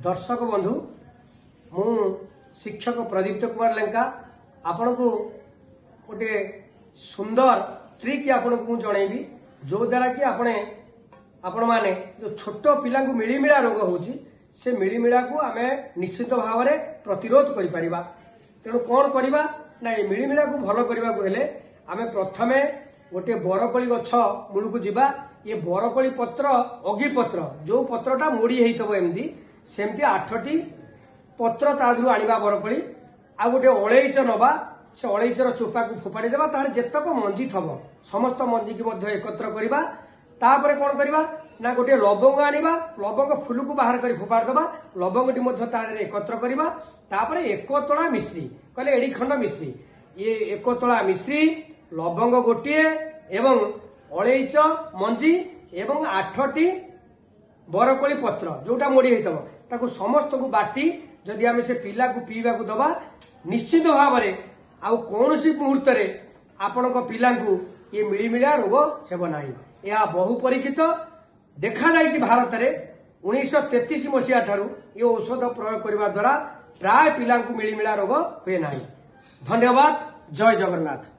दर्शक बंधु मु शिक्षक प्रदीप्त कुमार लेंका आपण को गोटे सुंदर ट्रिक आपण को जनइबी जो द्वारा कि आपण माने जो छोट पिला मिलीमिला रोग होची से मिलीमिला को आमे निश्चित भाव में प्रतिरोध करि परिबा। तेणु कौन करबा ना मिलीमिला को भल करबा को हेले आमे प्रथमे गोटे बरकोली गछ मूल को जीवा। ये बरकोली पत्र अगी पत्र जो पत्रटा मोड़ी हेइतबो एमदी सेमती 8टी पत्र तादरू आनिबा बरकोली आ गोटे अळैच नबा से अळैचर चोपा को फोपाड़ी देबा तार जेतक मंजी थबो समस्त मंजी की मध्य एकत्र करबा। तापरे कोन करबा ना गोटे लवंग आनिबा लवंग फूल को बाहर करी फोपाड़ देबा लवंगटी मध्य तार एकत्र करबा। तापरे एक तोळा मिश्री कहले एडी खंड मिश्री ये एक तोळा मिश्री लवंग गोटिए एवं अळैच मंजी एवं 8टी बरकोली पत्र जोटा मोड़ी हेतबो ताको समस्त को बाटी जदि आमे से पिला को पीवा को दबा निश्चित भाव में आउ कौन सी मुहूर्त रे आपण पिला को ये मिलीमिला रोग हेब नाही। यह बहु परीक्षित देखा जाइछि भारत रे 1933 मसीहा ठारू ये औषध प्रयोग करबा द्वारा प्राय पिला को मिलीमिला रोग हुए नाही। धन्यवाद। जय जगन्नाथ।